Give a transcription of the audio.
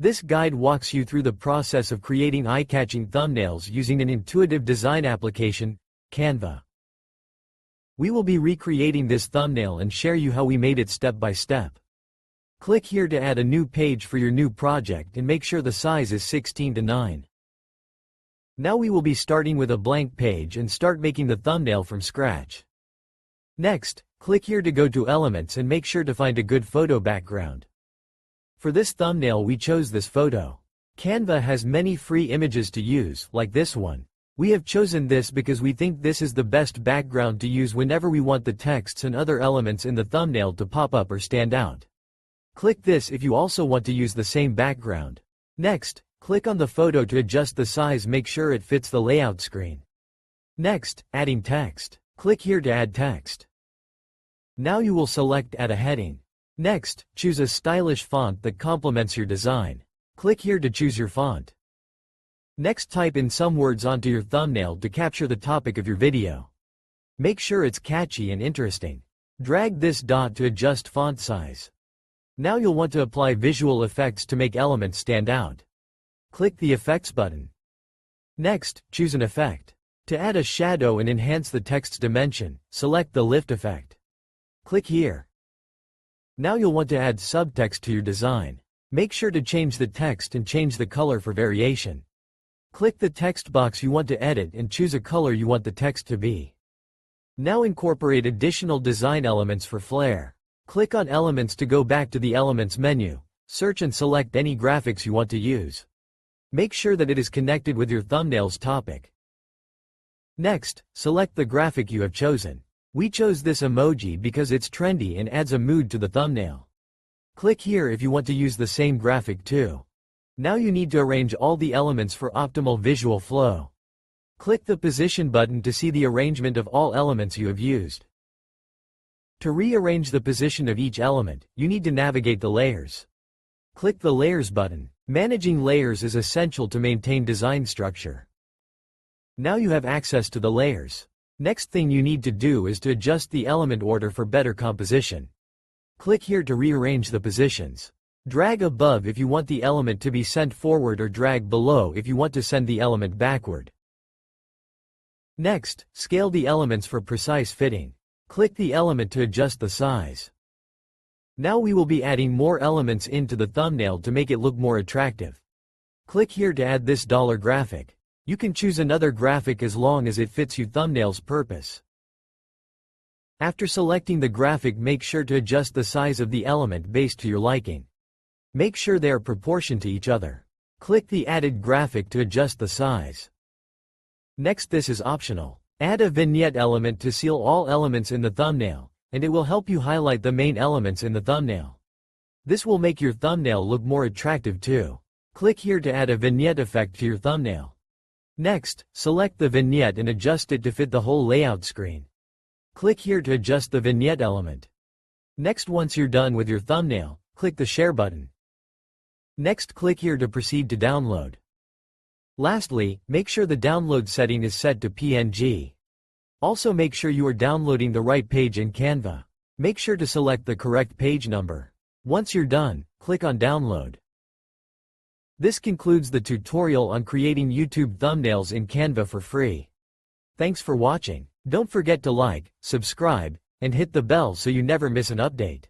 This guide walks you through the process of creating eye-catching thumbnails using an intuitive design application, Canva. We will be recreating this thumbnail and share you how we made it step by step. Click here to add a new page for your new project and make sure the size is 16:9. Now we will be starting with a blank page and start making the thumbnail from scratch. Next, click here to go to Elements and make sure to find a good photo background. For this thumbnail we chose this photo. Canva has many free images to use, like this one. We have chosen this because we think this is the best background to use whenever we want the texts and other elements in the thumbnail to pop up or stand out. Click this if you also want to use the same background. Next, click on the photo to adjust the size, make sure it fits the layout screen. Next, adding text. Click here to add text. Now you will select Add a heading. Next, choose a stylish font that complements your design. Click here to choose your font. Next, type in some words onto your thumbnail to capture the topic of your video. Make sure it's catchy and interesting. Drag this dot to adjust font size. Now you'll want to apply visual effects to make elements stand out. Click the Effects button. Next, choose an effect. To add a shadow and enhance the text's dimension, select the Lift effect. Click here. Now you'll want to add subtext to your design. Make sure to change the text and change the color for variation. Click the text box you want to edit and choose a color you want the text to be. Now incorporate additional design elements for flair. Click on Elements to go back to the Elements menu. Search and select any graphics you want to use. Make sure that it is connected with your thumbnail's topic. Next, select the graphic you have chosen. We chose this emoji because it's trendy and adds a mood to the thumbnail. Click here if you want to use the same graphic too. Now you need to arrange all the elements for optimal visual flow. Click the Position button to see the arrangement of all elements you have used. To rearrange the position of each element, you need to navigate the layers. Click the Layers button. Managing layers is essential to maintain design structure. Now you have access to the layers. Next thing you need to do is to adjust the element order for better composition. Click here to rearrange the positions. Drag above if you want the element to be sent forward or drag below if you want to send the element backward. Next, scale the elements for precise fitting. Click the element to adjust the size. Now we will be adding more elements into the thumbnail to make it look more attractive. Click here to add this dollar graphic. You can choose another graphic as long as it fits your thumbnail's purpose. After selecting the graphic, make sure to adjust the size of the element based to your liking. Make sure they are proportioned to each other. Click the added graphic to adjust the size. Next, this is optional. Add a vignette element to seal all elements in the thumbnail, and it will help you highlight the main elements in the thumbnail. This will make your thumbnail look more attractive too. Click here to add a vignette effect to your thumbnail. Next, select the vignette and adjust it to fit the whole layout screen. Click here to adjust the vignette element. Next, once you're done with your thumbnail, click the Share button. Next, click here to proceed to download. Lastly, make sure the download setting is set to PNG. Also make sure you are downloading the right page in Canva. Make sure to select the correct page number. Once you're done, click on Download. This concludes the tutorial on creating YouTube thumbnails in Canva for free. Thanks for watching. Don't forget to like, subscribe, and hit the bell so you never miss an update.